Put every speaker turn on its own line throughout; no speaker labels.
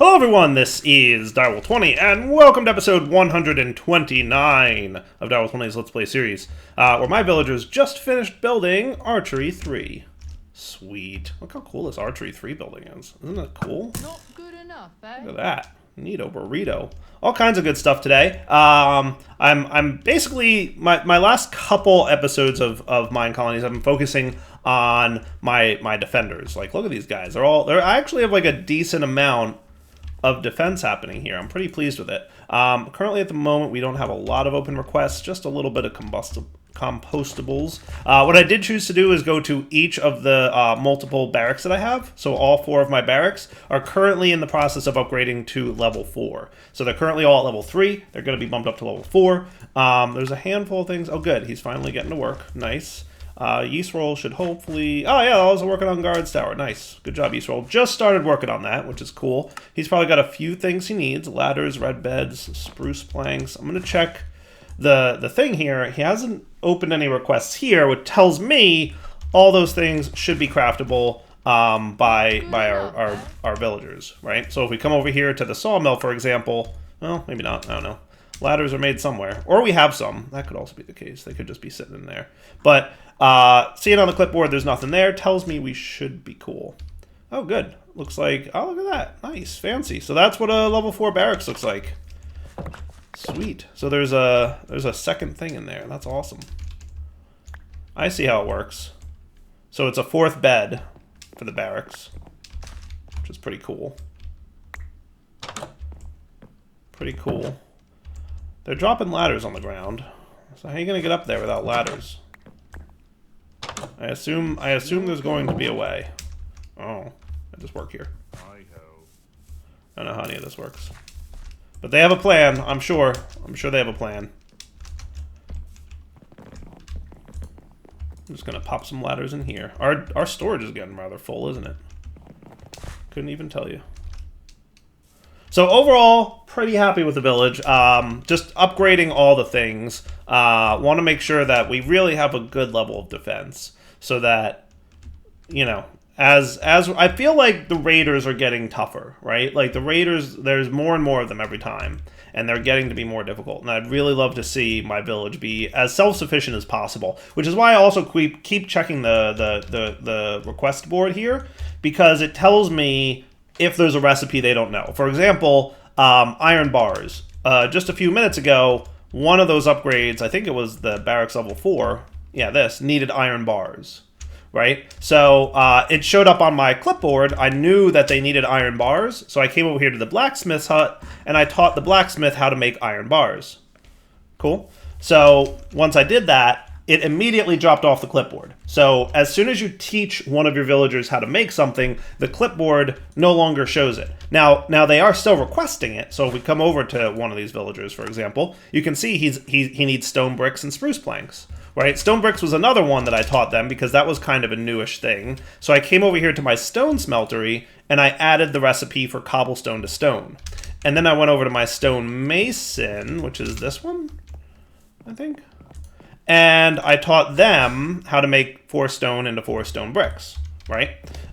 Hello everyone, this is Direwolf20, and welcome to episode 129 of Direwolf20's Let's Play series, where my villagers just finished building Archery 3. Sweet. Look how cool this Archery 3 building is. Isn't that cool?
Not good enough, eh?
Look at that. Neato burrito. All kinds of good stuff today. I'm basically, my last couple episodes of Mine Colonies, I've been focusing on my defenders. Like, look at these guys. I actually have like a decent amount of defense happening here. I'm pretty pleased with it. Currently at the moment, we don't have a lot of open requests, just a little bit of compostables. What I did choose to do is go to each of the multiple barracks that I have. So all 4 of my barracks are currently in the process of upgrading to level 4. So they're currently all at level 3. They're going to be bumped up to level 4. There's a handful of things. Oh, good. He's finally getting to work. Nice. Yeast Roll should hopefully... Oh, yeah, I was working on Guards Tower. Nice. Good job, Yeast Roll. Just started working on that, which is cool. He's probably got a few things he needs. Ladders, red beds, spruce planks. I'm going to check the thing here. He hasn't opened any requests here, which tells me all those things should be craftable by our villagers, right? So if we come over here to the sawmill, for example... Well, maybe not. I don't know. Ladders are made somewhere. Or we have some. That could also be the case. They could just be sitting in there. But... seeing on the clipboard there's nothing there tells me we should be cool. Oh, good. Looks like... Oh, look at that. Nice. Fancy. So that's what a level 4 barracks looks like. Sweet. So there's a second thing in there. That's awesome. I see how it works. So it's a 4th bed for the barracks, which is pretty cool. Pretty cool. They're dropping ladders on the ground. So how are you going to get up there without ladders? I assume there's going to be a way. Oh, I just work here. I don't know how any of this works. But they have a plan, I'm sure. I'm sure they have a plan. I'm just gonna pop some ladders in here. Our storage is getting rather full, isn't it? Couldn't even tell you. So overall, pretty happy with the village. Just upgrading all the things. Want to make sure that we really have a good level of defense. So that, you know, as I feel like the raiders are getting tougher, right? Like the raiders, there's more and more of them every time, and they're getting to be more difficult. And I'd really love to see my village be as self-sufficient as possible, which is why I also keep checking the request board here, because it tells me if there's a recipe they don't know. For example, iron bars. Just a few minutes ago, one of those upgrades, I think it was the barracks level 4, yeah, this, needed iron bars, right? So it showed up on my clipboard. I knew that they needed iron bars, so I came over here to the blacksmith's hut, and I taught the blacksmith how to make iron bars. Cool. So once I did that, it immediately dropped off the clipboard. So as soon as you teach one of your villagers how to make something, the clipboard no longer shows it. Now they are still requesting it. So if we come over to one of these villagers, for example, you can see he needs stone bricks and spruce planks, right? Stone bricks was another one that I taught them because that was kind of a newish thing. So I came over here to my stone smeltery and I added the recipe for cobblestone to stone. And then I went over to my stone mason, which is this one, I think. And I taught them how to make 4 stone into 4 stone bricks, right?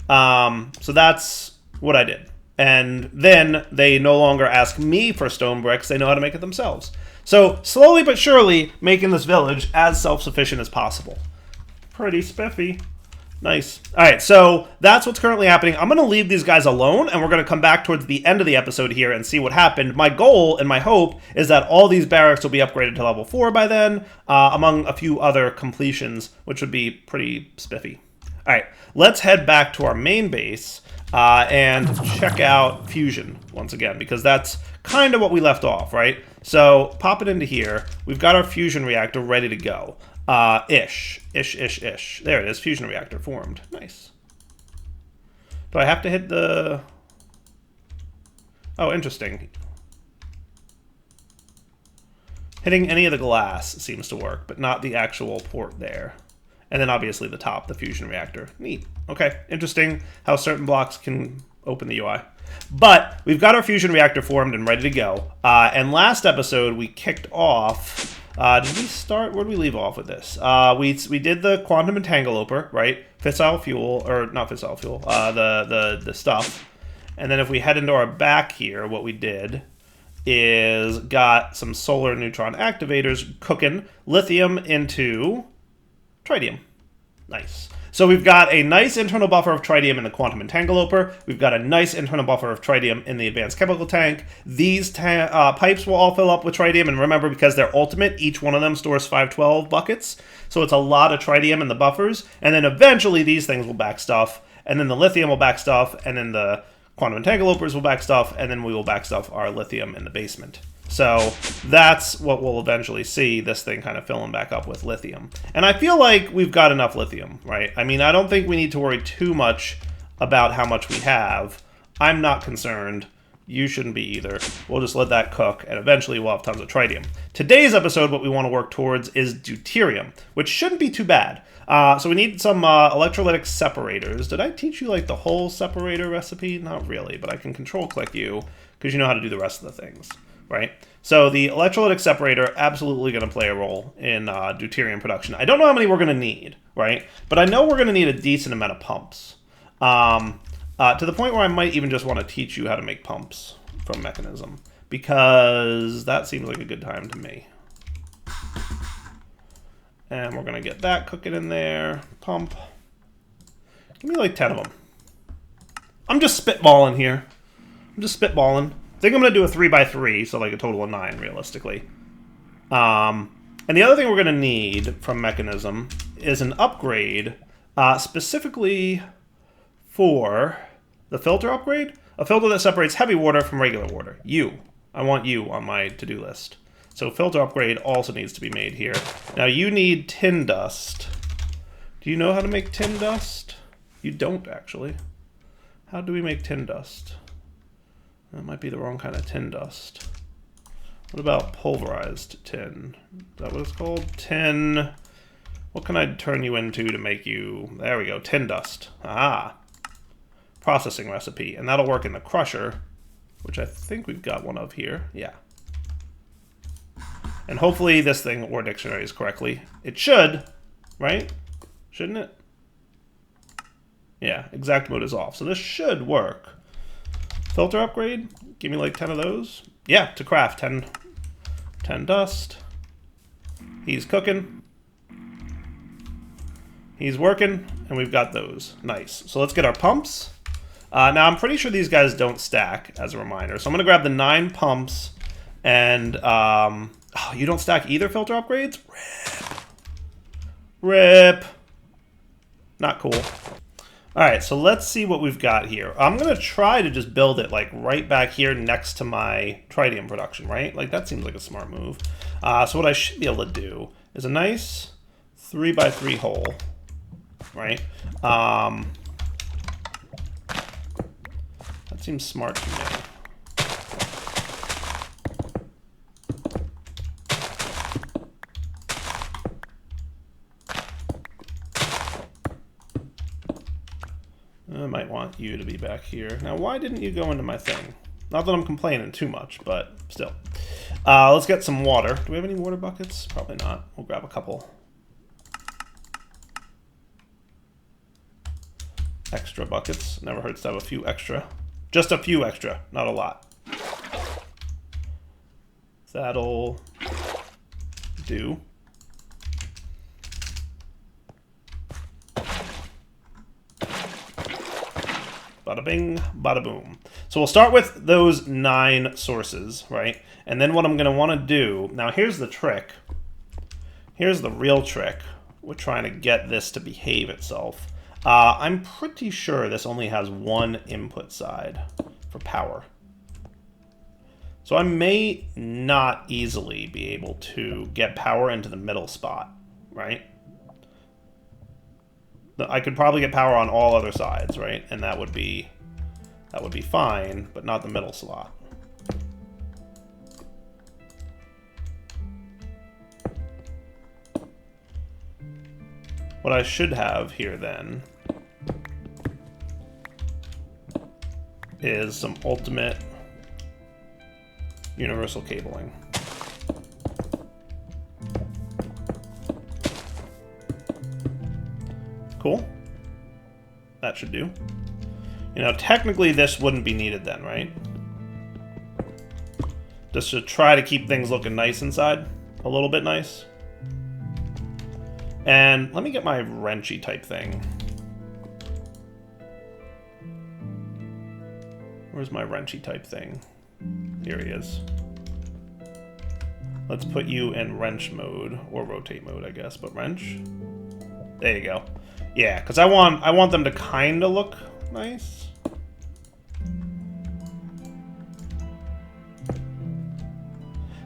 So that's what I did. And then they no longer ask me for stone bricks. They know how to make it themselves. So slowly but surely making this village as self-sufficient as possible. Pretty spiffy. Nice. All right, so that's what's currently happening. I'm going to leave these guys alone, and we're going to come back towards the end of the episode here and see what happened. My goal and my hope is that all these barracks will be upgraded to level 4 by then, among a few other completions, which would be pretty spiffy. All right, let's head back to our main base and check out Fusion once again, because that's kind of what we left off, right? So pop it into here. We've got our Fusion Reactor ready to go. Ish. There it is. Fusion reactor formed. Nice. Do I have to hit the... Oh, interesting. Hitting any of the glass seems to work, but not the actual port there. And then obviously the top, the fusion reactor. Neat. Okay, interesting how certain blocks can open the UI. But we've got our fusion reactor formed and ready to go. And last episode we kicked off... did we start? Where did we leave off with this? We did the quantum entangloper, right? Fissile fuel, or not fissile fuel. The stuff, And then if we head into our back here, what we did is got some solar neutron activators cooking lithium into tritium. Nice. So we've got a nice internal buffer of tritium in the quantum entangloper. We've got a nice internal buffer of tritium in the advanced chemical tank. These pipes will all fill up with tritium. And remember, because they're ultimate, each one of them stores 512 buckets. So it's a lot of tritium in the buffers. And then eventually these things will back stuff. And then the lithium will back stuff. And then the quantum entanglopers will back stuff. And then we will back stuff our lithium in the basement. So that's what we'll eventually see, this thing kind of filling back up with lithium. And I feel like we've got enough lithium, right? I mean, I don't think we need to worry too much about how much we have. I'm not concerned. You shouldn't be either. We'll just let that cook, and eventually we'll have tons of tritium. Today's episode, what we want to work towards is deuterium, which shouldn't be too bad. So we need some electrolytic separators. Did I teach you like the whole separator recipe? Not really, but I can control click you because you know how to do the rest of the things. Right? So the electrolytic separator absolutely going to play a role in deuterium production. I don't know how many we're going to need, right? But I know we're going to need a decent amount of pumps. To the point where I might even just want to teach you how to make pumps from Mechanism, because that seems like a good time to me. And we're going to get that cooking in there. Pump. Give me like 10 of them. I'm just spitballing here. I'm just spitballing. I think I'm going to do a 3x3, so like a total of 9, realistically. And the other thing we're going to need from Mechanism is an upgrade, specifically for the filter upgrade. A filter that separates heavy water from regular water. I want you on my to-do list. So filter upgrade also needs to be made here. Now you need tin dust. Do you know how to make tin dust? You don't, actually. How do we make tin dust? That might be the wrong kind of tin dust. What about pulverized tin? Is that what it's called? Tin. What can I turn you into to make you... There we go, tin dust. Ah. Processing recipe. And that'll work in the crusher, which I think we've got one of here. Yeah. And hopefully this thing or dictionaries correctly. It should, right? Shouldn't it? Yeah, exact mode is off. So this should work. Filter upgrade, give me like 10 of those. Yeah, to craft 10 dust. He's cooking. He's working, and we've got those. Nice. So let's get our pumps. Now I'm pretty sure these guys don't stack, as a reminder. So I'm gonna grab the 9 pumps, and oh, you don't stack either filter upgrades? Rip. Not cool. All right, so let's see what we've got here. I'm going to try to just build it like right back here next to my tritium production, right? Like that seems like a smart move. So what I should be able to do is a nice 3x3 hole, right? That seems smart to me. I might want you to be back here. Now, why didn't you go into my thing? Not that I'm complaining too much, but still. Let's get some water. Do we have any water buckets? Probably not. We'll grab a couple. Extra buckets. Never hurts to have a few extra. Just a few extra, not a lot. That'll do. Bada bing, bada boom. So we'll start with those 9 sources, right? And then what I'm going to want to do, now here's the trick. Here's the real trick. We're trying to get this to behave itself. I'm pretty sure this only has one input side for power. So I may not easily be able to get power into the middle spot, right? I could probably get power on all other sides, right? And that would be fine, but not the middle slot. What I should have here then is some ultimate universal cabling. Cool. That should do. You know, technically this wouldn't be needed then, right? Just to try to keep things looking nice inside. A little bit nice. And let me get my wrenchy type thing. Where's my wrenchy type thing? Here he is. Let's put you in wrench mode, or rotate mode, I guess, but wrench. There you go. Yeah, because I want them to kind of look nice.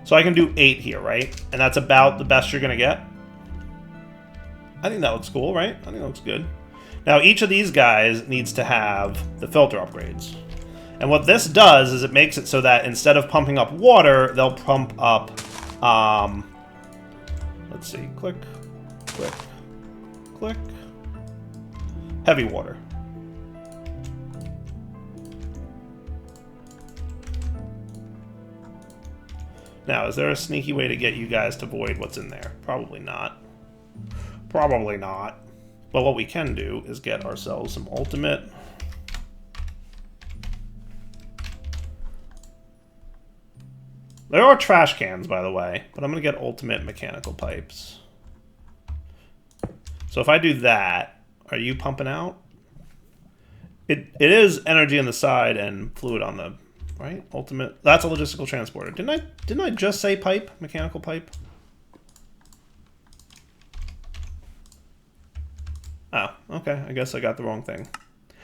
So I can do 8 here, right? And that's about the best you're going to get. I think that looks cool, right? I think that looks good. Now, each of these guys needs to have the filter upgrades. And what this does is it makes it so that instead of pumping up water, they'll pump up, let's see, click, click, click, heavy water. Now, is there a sneaky way to get you guys to void what's in there? Probably not. Probably not. But what we can do is get ourselves some ultimate. There are trash cans, by the way, but I'm going to get ultimate mechanical pipes. So if I do that, are you pumping out? It is energy on the side and fluid on the right. Ultimate. That's a logistical transporter. Didn't I just say pipe? Mechanical pipe. Oh, okay. I guess I got the wrong thing.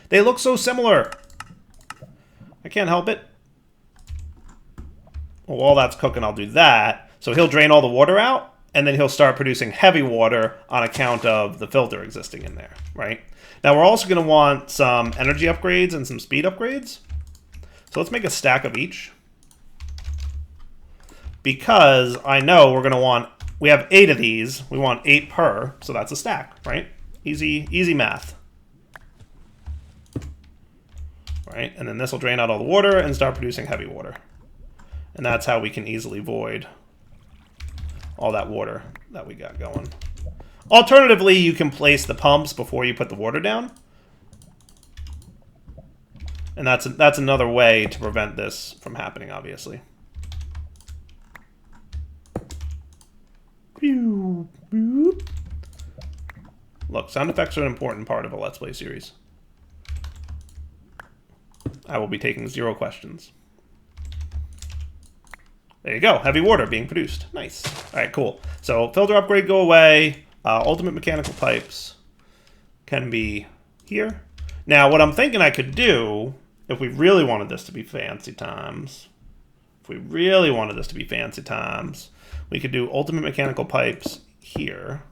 They look so similar. I can't help it. Well, while that's cooking, I'll do that. So he'll drain all the water out, and then he'll start producing heavy water on account of the filter existing in there, right? Now, we're also going to want some energy upgrades and some speed upgrades. So let's make a stack of each. Because I know we're going to want... We have 8 of these. We want 8 per, so that's a stack, right? Easy math. Right? And then this will drain out all the water and start producing heavy water. And that's how we can easily void all that water that we got going. Alternatively, you can place the pumps before you put the water down. And that's another way to prevent this from happening, obviously. Look, sound effects are an important part of a Let's Play series. I will be taking 0 questions. There you go. Heavy water being produced. Nice. All right, cool. So filter upgrade go away. Ultimate mechanical pipes can be here. Now, what I'm thinking I could do, if we really wanted this to be fancy times, we could do ultimate mechanical pipes here.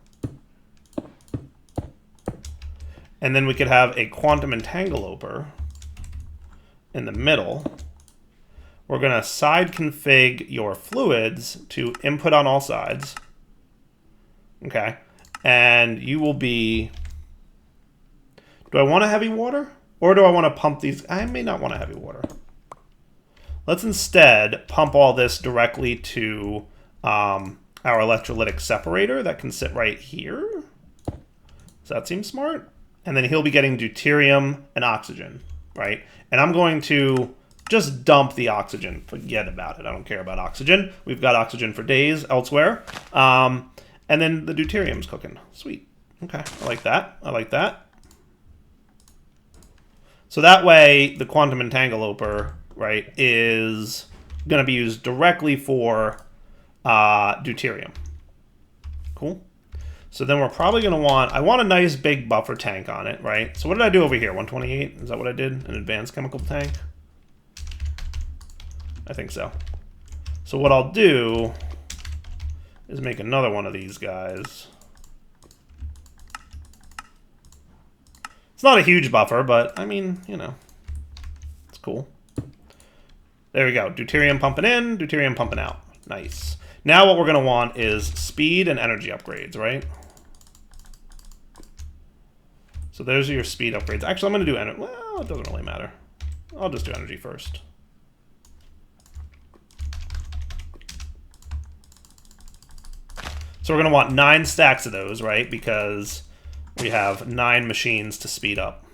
And then we could have a quantum entangloper in the middle. We're going to side config your fluids to input on all sides. Okay. And you will be... Do I want a heavy water? Or do I want to pump these? I may not want a heavy water. Let's instead pump all this directly to our electrolytic separator that can sit right here. Does that seem smart? And then he'll be getting deuterium and oxygen, right? And I'm going to just dump the oxygen. Forget about it. I don't care about oxygen. We've got oxygen for days elsewhere. And then the deuterium's cooking. Sweet. Okay, I like that. I like that. So that way, the quantum entangloper, right, is going to be used directly for deuterium. Cool. So then we're probably going to want... I want a nice big buffer tank on it, right? So what did I do over here? 128? Is that what I did? An advanced chemical tank? I think so. So what I'll do is make another one of these guys. It's not a huge buffer, but I mean, you know, it's cool. There we go. Deuterium pumping in, deuterium pumping out. Nice. Now what we're going to want is speed and energy upgrades, right? So those are your speed upgrades. Actually, I'm going to do energy. Well, it doesn't really matter. I'll just do energy first. So we're going to want 9 stacks of those, right? Because we have 9 machines to speed up.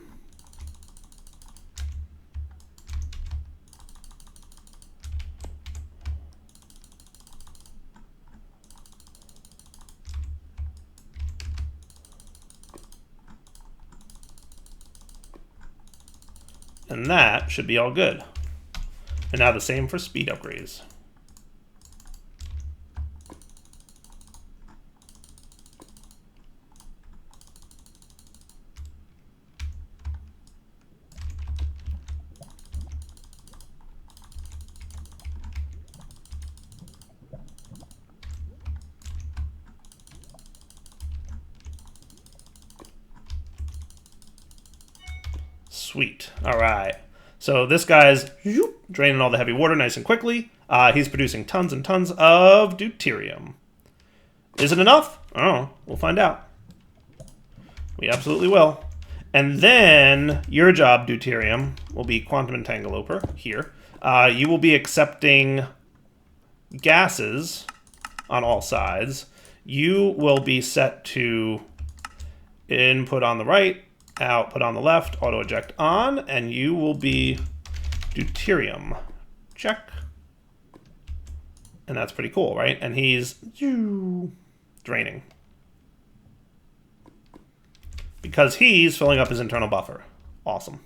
And that should be all good. And now the same for speed upgrades. Sweet. All right. So this guy's draining all the heavy water nice and quickly. He's producing tons and tons of deuterium. Is it enough? Oh, we'll find out. We absolutely will. And then your job, deuterium, will be quantum entangloper here. You will be accepting gases on all sides. You will be set to input on the right, output on the left, auto eject on, and you will be deuterium. Check. And that's pretty cool, right? And he's draining. Because he's filling up his internal buffer. Awesome.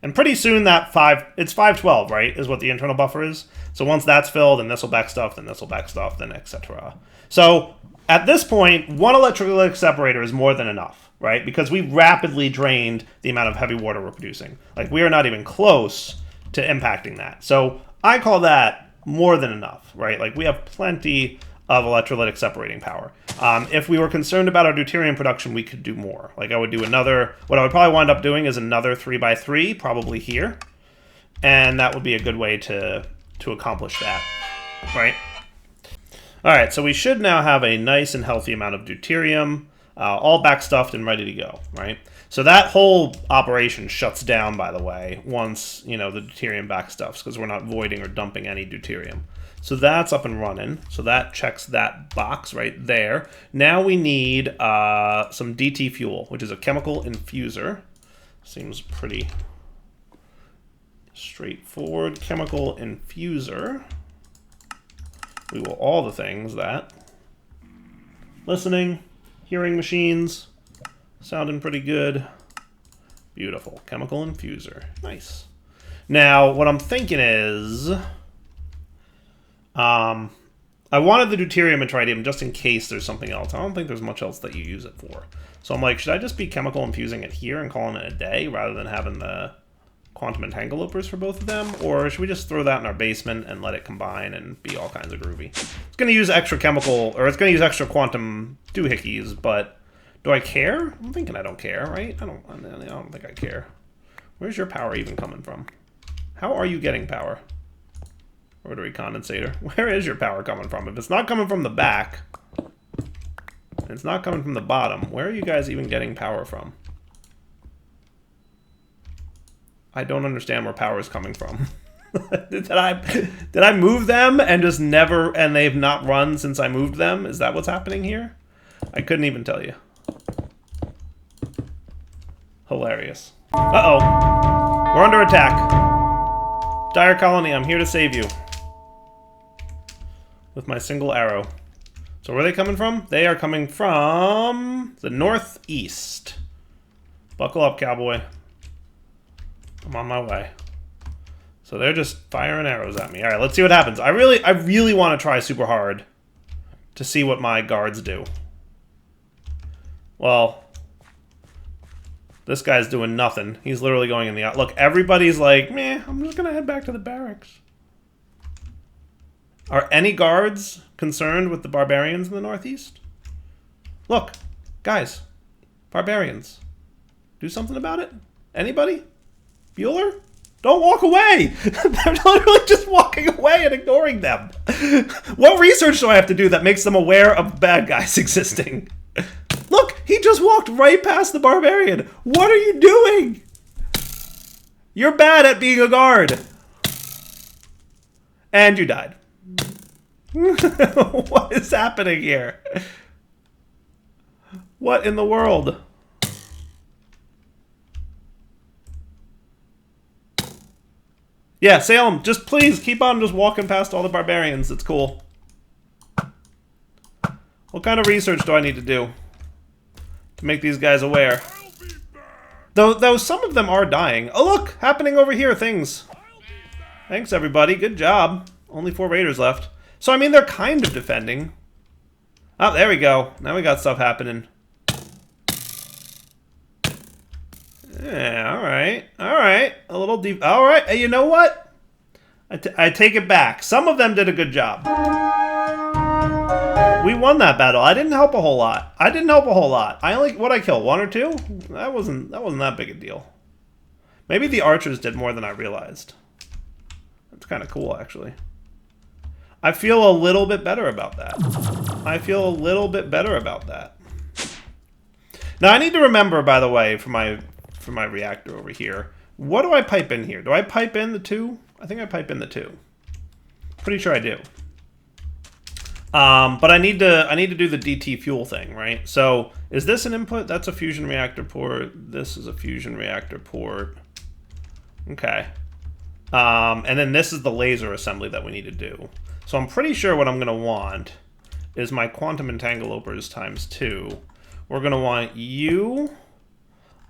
And pretty soon that it's 512, right, is what the internal buffer is. So once that's filled, and this will back stuff, then this will back stuff, then etc. So at this point, one electrolytic separator is more than enough, right? Because we rapidly drained the amount of heavy water we're producing. Like, we are not even close to impacting that. So I call that more than enough, right? Like, we have plenty of electrolytic separating power. If we were concerned about our deuterium production, we could do more. Like, I would do another, what I would probably wind up doing is another 3x3, probably here. And that would be a good way to accomplish that, right? All right, so we should now have a nice and healthy amount of deuterium, all backstuffed and ready to go, right? So that whole operation shuts down, by the way, once, you know, the deuterium backstuffs, because we're not voiding or dumping any deuterium. So that's up and running. So that checks that box right there. Now we need some DT fuel, which is a chemical infuser. Seems pretty straightforward. Chemical infuser. We will all the things that. Listening, hearing machines, sounding pretty good. Beautiful. Chemical infuser. Nice. Now, what I'm thinking is, I wanted the deuterium and tritium just in case there's something else. I don't think there's much else that you use it for. So I'm like, should I just be chemical infusing it here and calling it a day rather than having the quantum entangloopers for both of them? Or should we just throw that in our basement and let it combine and be all kinds of groovy? It's going to use extra chemical, or it's going to use extra quantum doohickeys, but do I care? I'm thinking I don't care, right? I don't think I care. Where's your power even coming from? How are you getting power? Rotary condensator. Where is your power coming from? If it's not coming from the back, and it's not coming from the bottom, where are you guys even getting power from? I don't understand where power is coming from. Did I move them and just never, and they've not run since I moved them? Is that what's happening here? I couldn't even tell you. Hilarious. Uh-oh. We're under attack. Dire Colony, I'm here to save you. With my single arrow. So where are they coming from? They are coming from the northeast. Buckle up, cowboy. I'm on my way. So they're just firing arrows at me. All right, let's see what happens. I really want to try super hard to see what my guards do. Well, this guy's doing nothing. He's literally going in the... Look, everybody's like, meh, I'm just going to head back to the barracks. Are any guards concerned with the barbarians in the northeast? Look, guys, barbarians. Do something about it? Anybody? Bueller? Don't walk away! They're literally just walking away and ignoring them. What research do I have to do that makes them aware of bad guys existing? Look, he just walked right past the barbarian. What are you doing? You're bad at being a guard. And you died. What is happening here? What in the world? Yeah, Salem, just please keep on just walking past all the barbarians. It's cool. What kind of research do I need to do to make these guys aware? Though some of them are dying. Oh, look! Happening over here, things. Thanks, everybody. Good job. Only 4 raiders left. So, I mean, they're kind of defending. Oh, there we go. Now we got stuff happening. Yeah, alright. Alright. A little deep. Alright. Hey, you know what? I take it back. Some of them did a good job. We won that battle. I didn't help a whole lot. I only... What'd I kill? 1 or 2? That wasn't that big a deal. Maybe the archers did more than I realized. That's kind of cool, actually. I feel a little bit better about that. Now, I need to remember, by the way, for my reactor over here, what do I pipe in here? Do I pipe in the 2? I think I pipe in the 2. Pretty sure I do. But I need to do the DT fuel thing, right? So, is this an input? That's a fusion reactor port. This is a fusion reactor port. Okay. And then this is the laser assembly that we need to do. So I'm pretty sure what I'm going to want is my quantum entangleopers times 2. We're going to want you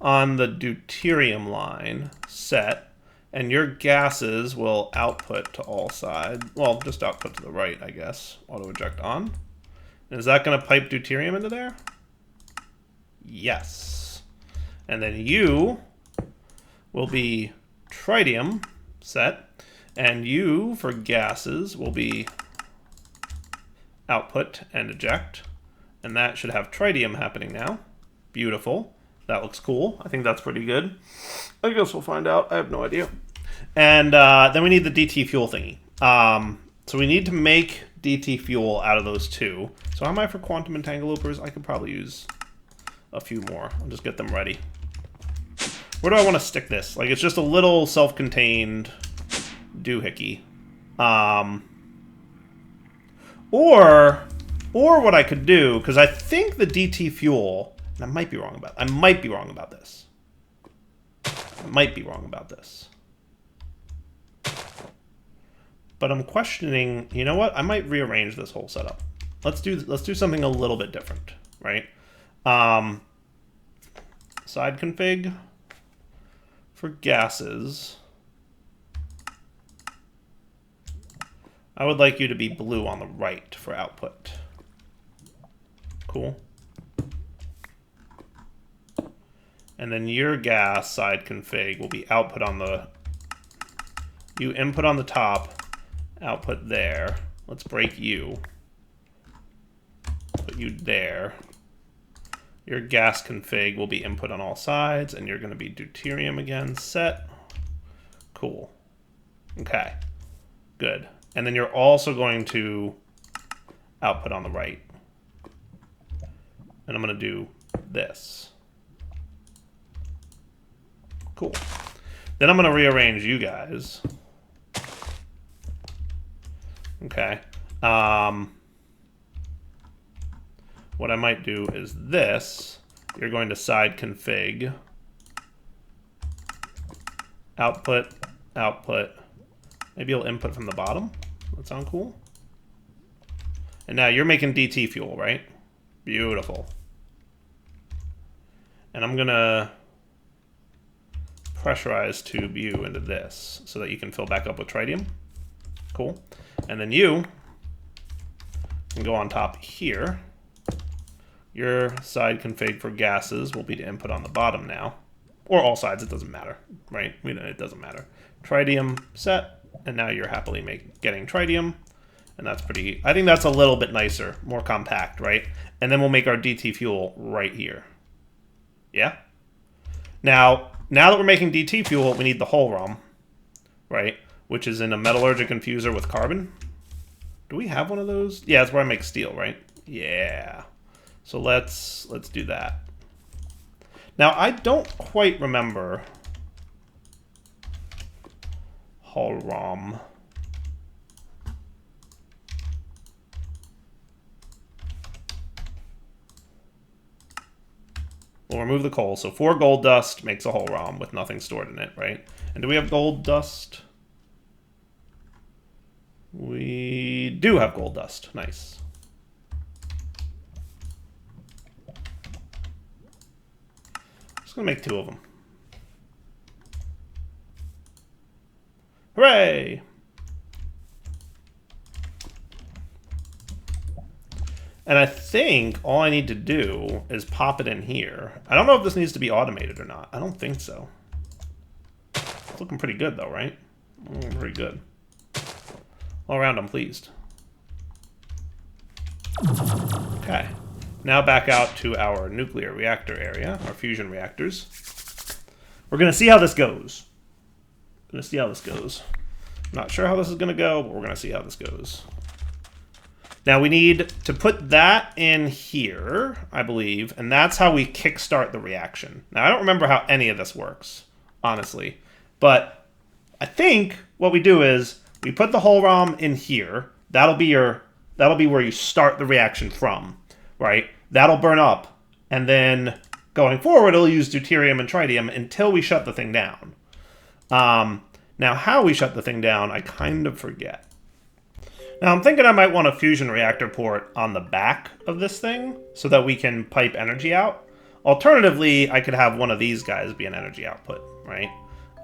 on the deuterium line set, and your gases will output to all sides. Well, just output to the right, I guess. Auto eject on. And is that going to pipe deuterium into there? Yes. And then you will be tritium set, and you for gases will be output and eject, and that should have tritium happening now. Beautiful. That looks cool. I think that's pretty good. I guess we'll find out. I have no idea. And then we need the DT fuel thingy. So we need to make DT fuel out of those 2. So how am I for quantum entangleopers? I could probably use a few more. I'll just get them ready. Where do I want to stick this? Like, it's just a little self-contained doohickey. Or what I could do, because I think the DT fuel, and I might be wrong about this. I might be wrong about this. But I'm questioning, you know what? I might rearrange this whole setup. Let's do something a little bit different, right? Side config for gases. I would like you to be blue on the right for output. Cool. And then your gas side config will be output on the... You input on the top, output there. Let's break you. Put you there. Your gas config will be input on all sides, and you're going to be deuterium again, set. Cool. Okay. Good. And then you're also going to output on the right. And I'm going to do this. Cool. Then I'm going to rearrange you guys. Okay. What I might do is this. You're going to side config. Output, output. Maybe you'll input from the bottom. That sound cool? And now you're making DT fuel, right? Beautiful. And I'm going to pressurize tube you into this so that you can fill back up with tritium. Cool. And then you can go on top here. Your side config for gases will be to input on the bottom now. Or all sides, it doesn't matter, right? It doesn't matter. Tritium set, and now you're happily getting tritium. And that's pretty... I think that's a little bit nicer, more compact, right? And then we'll make our DT fuel right here. Yeah? Now that we're making DT fuel, we need the whole ROM, right? Which is in a metallurgic infuser with carbon. Do we have one of those? Yeah, that's where I make steel, right? Yeah. So let's do that. Now, I don't quite remember whole ROM. We'll remove the coal. So 4 gold dust makes a whole ROM with nothing stored in it, right? And do we have gold dust? We do have gold dust. Nice. Just gonna make 2 of them. Hooray! And I think all I need to do is pop it in here. I don't know if this needs to be automated or not. I don't think so. It's looking pretty good though, right? Pretty good. All around, I'm pleased. Okay. Now back out to our nuclear reactor area, our fusion reactors. We're going to see how this goes. I'm not sure how this is going to go, but we're going to see how this goes. Now we need to put that in here, I believe, and that's how we kickstart the reaction. Now I don't remember how any of this works, honestly, but I think what we do is we put the whole ROM in here. That'll be where you start the reaction from, right? That'll burn up, and then going forward, it'll use deuterium and tritium until we shut the thing down. Now how we shut the thing down, I kind of forget. Now, I'm thinking I might want a fusion reactor port on the back of this thing so that we can pipe energy out. Alternatively, I could have one of these guys be an energy output, right?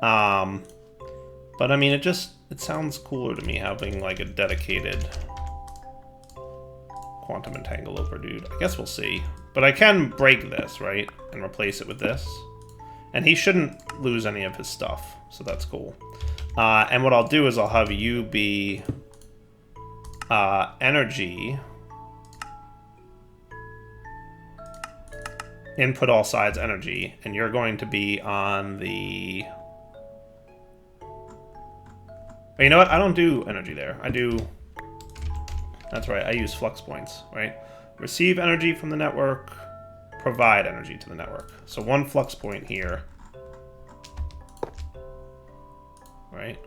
But, I mean, it sounds cooler to me having, like, a dedicated quantum entangloper dude. I guess we'll see. But I can break this, right? And replace it with this. And he shouldn't lose any of his stuff, so that's cool. And what I'll do is I'll have you be... energy, input all sides energy, and you're going to be on the... Oh, you know what? I don't do energy there. I do... That's right, I use flux points, right? Receive energy from the network, provide energy to the network. So one flux point here, right?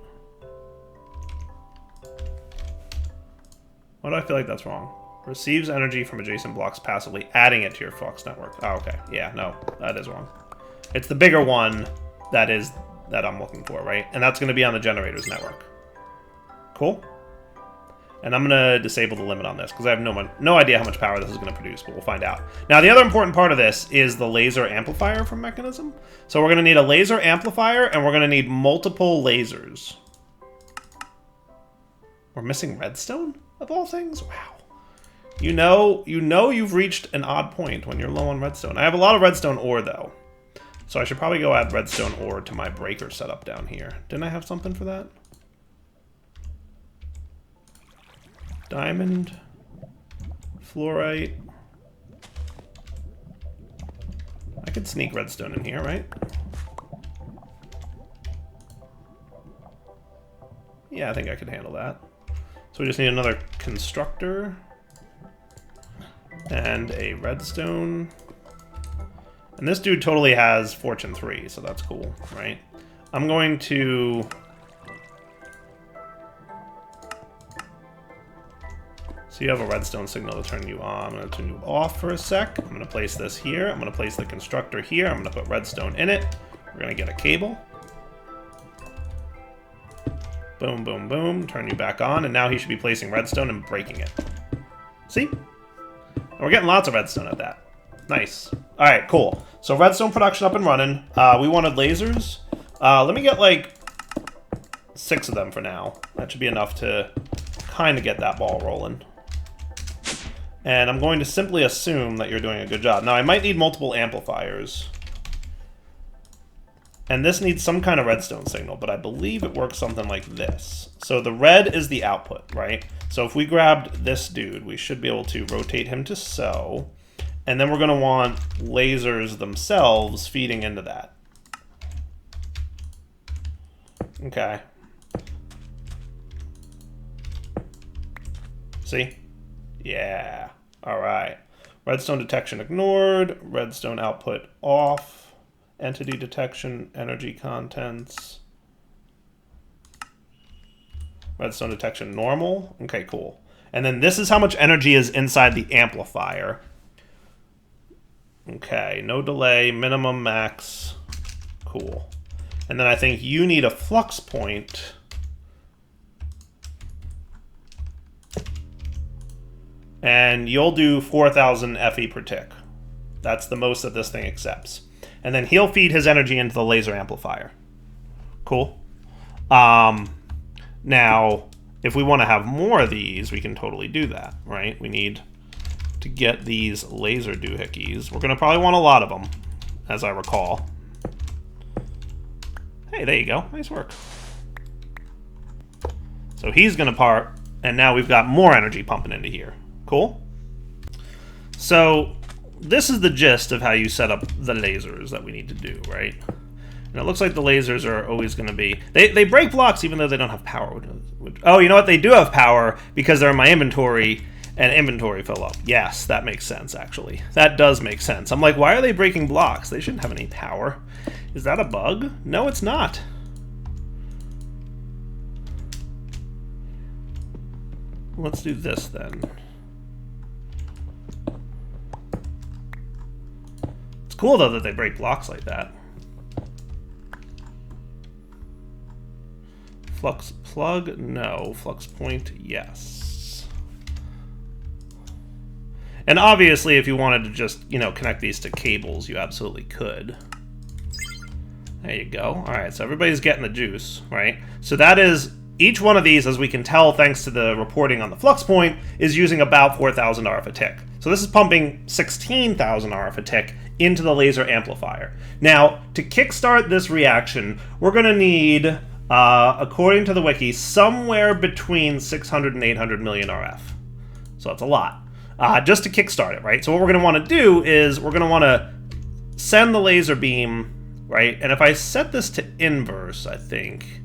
Why do I feel like that's wrong? Receives energy from adjacent blocks passively, adding it to your flux network. Oh, okay. Yeah, no, that is wrong. It's the bigger one that I'm looking for, right? And that's going to be on the generator's network. Cool. And I'm going to disable the limit on this because I have no idea how much power this is going to produce, but we'll find out. Now, the other important part of this is the laser amplifier from Mechanism. So we're going to need a laser amplifier, and we're going to need multiple lasers. We're missing redstone? Of all things? Wow. You know you've reached an odd point when you're low on redstone. I have a lot of redstone ore, though. So I should probably go add redstone ore to my breaker setup down here. Didn't I have something for that? Diamond. Fluorite. I could sneak redstone in here, right? Yeah, I think I could handle that. So we just need another constructor and a redstone. And this dude totally has Fortune 3, so that's cool, right? I'm going to... So you have a redstone signal to turn you on. I'm going to turn you off for a sec. I'm going to place this here. I'm going to place the constructor here. I'm going to put redstone in it. We're going to get a cable. Boom, boom, boom. Turn you back on, and now he should be placing redstone and breaking it. See? And we're getting lots of redstone at that. Nice. All right, cool. So redstone production up and running. We wanted lasers. Let me get, like, 6 of them for now. That should be enough to kind of get that ball rolling. And I'm going to simply assume that you're doing a good job. Now, I might need multiple amplifiers. And this needs some kind of redstone signal, but I believe it works something like this. So the red is the output, right? So if we grabbed this dude, we should be able to rotate him to so. And then we're going to want lasers themselves feeding into that. Okay. See? Yeah. All right. Redstone detection ignored. Redstone output off. Entity detection, energy contents. Redstone detection normal. Okay, cool. And then this is how much energy is inside the amplifier. Okay, no delay, minimum, max. Cool. And then I think you need a flux point. And you'll do 4,000 FE per tick. That's the most that this thing accepts. And then he'll feed his energy into the laser amplifier. Cool. Now, if we want to have more of these, we can totally do that, right? We need to get these laser doohickeys. We're going to probably want a lot of them, as I recall. Hey, there you go. Nice work. So he's going to part, and now we've got more energy pumping into here. Cool? So this is the gist of how you set up the lasers that we need to do, right? And it looks like the lasers are always going to be... They break blocks even though they don't have power. Oh, you know what? They do have power because they're in my inventory, and inventory fill up. Yes, that makes sense, actually. That does make sense. I'm like, why are they breaking blocks? They shouldn't have any power. Is that a bug? No, it's not. Let's do this then. It's cool though that they break blocks like that. Flux plug? No. Flux point? Yes. And obviously if you wanted to just, you know, connect these to cables, you absolutely could. There you go. Alright, so everybody's getting the juice, right? So that is... Each one of these, as we can tell thanks to the reporting on the flux point, is using about 4,000 RF a tick. So this is pumping 16,000 RF a tick into the laser amplifier. Now, to kickstart this reaction, we're going to need, according to the wiki, somewhere between 600 and 800 million RF. So that's a lot. Just to kickstart it, right? So what we're going to want to do is we're going to want to send the laser beam, right? And if I set this to inverse, I think...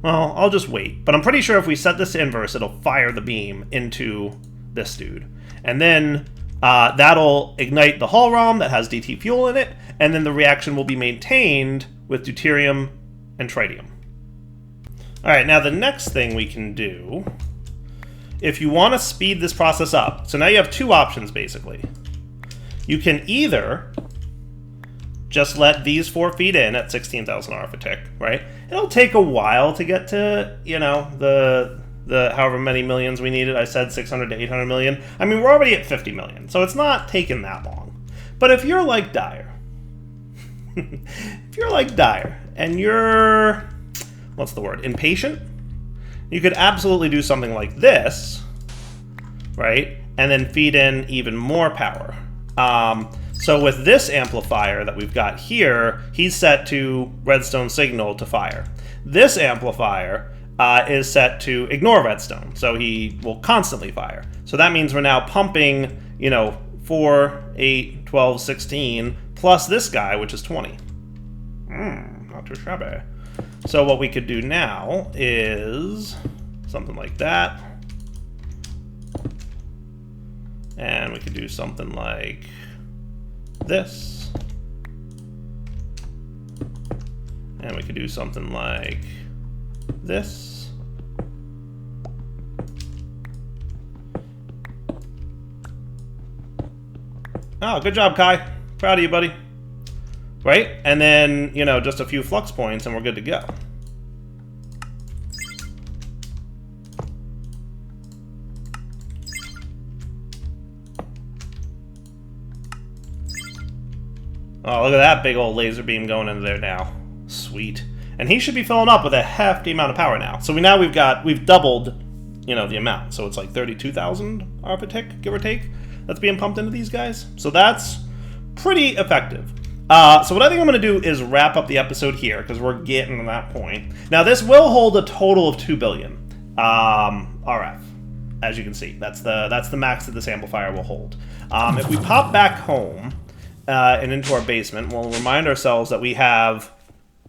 Well, I'll just wait. But I'm pretty sure if we set this to inverse, it'll fire the beam into this dude. And then that'll ignite the hull ROM that has DT fuel in it, and then the reaction will be maintained with deuterium and tritium. Alright, now the next thing we can do, if you want to speed this process up, so now you have two options basically. You can either just let these 4 feed in at 16,000 RF a tick, right? It'll take a while to get to, you know, the however many millions we needed. I said 600 to 800 million. I mean, we're already at 50 million, so it's not taking that long. But if you're like Dyer, if you're like Dyer, and you're, what's the word, impatient, you could absolutely do something like this, right? And then feed in even more power. So with this amplifier that we've got here, he's set to redstone signal to fire. This amplifier is set to ignore redstone, so he will constantly fire. So that means we're now pumping, you know, 4, 8, 12, 16, plus this guy, which is 20. Not too shabby. So what we could do now is something like that. And we could do something like this. And we could do something like this. Oh, good job, Kai. Proud of you, buddy. Right? And then, you know, just a few flux points and we're good to go. Oh, look at that big old laser beam going into there now. Sweet. And he should be filling up with a hefty amount of power now. So we've doubled, you know, the amount. So it's like 32,000 RF a tick, give or take, that's being pumped into these guys. So that's pretty effective. So what I think I'm going to do is wrap up the episode here, because we're getting to that point. Now, this will hold a total of 2 billion RF, as you can see. That's the max that this amplifier will hold. If we pop back home and into our basement, we'll remind ourselves that we have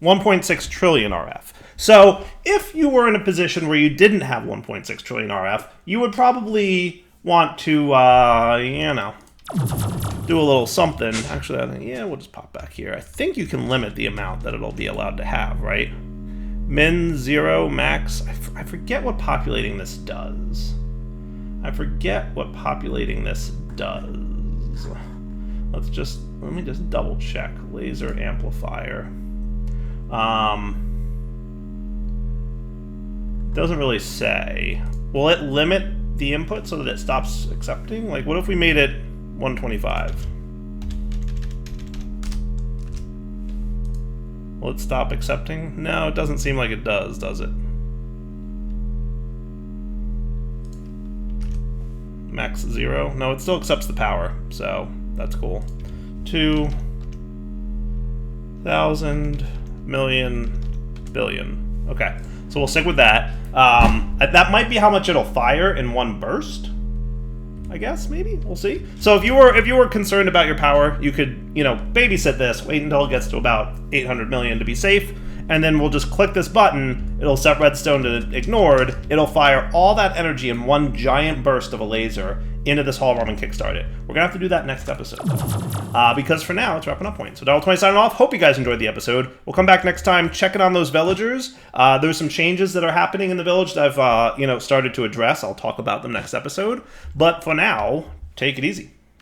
1.6 trillion RF. So if you were in a position where you didn't have 1.6 trillion RF, you would probably want to, you know, do a little something. Actually, I think, yeah, we'll just pop back here. I think you can limit the amount that it'll be allowed to have, right? Min, 0, max. I forget what populating this does. Let me just double check. Laser amplifier. Doesn't really say. Will it limit the input so that it stops accepting? Like, what if we made it 125? Will it stop accepting? No, it doesn't seem like it does it? max 0. No, it still accepts the power, so that's cool. 2,000 million billion. Okay, so we'll stick with that. That might be how much it'll fire in one burst, I guess, maybe? We'll see. So if you were concerned about your power, you could, you know, babysit this, wait until it gets to about 800 million to be safe, and then we'll just click this button, it'll set redstone to ignored, it'll fire all that energy in one giant burst of a laser into this hall room and kickstart it. We're gonna have to do that next episode. Because for now, it's wrapping up point. So Dollar20 signing off. Hope you guys enjoyed the episode. We'll come back next time, checking on those villagers. There's some changes that are happening in the village that I've, started to address. I'll talk about them next episode. But for now, take it easy.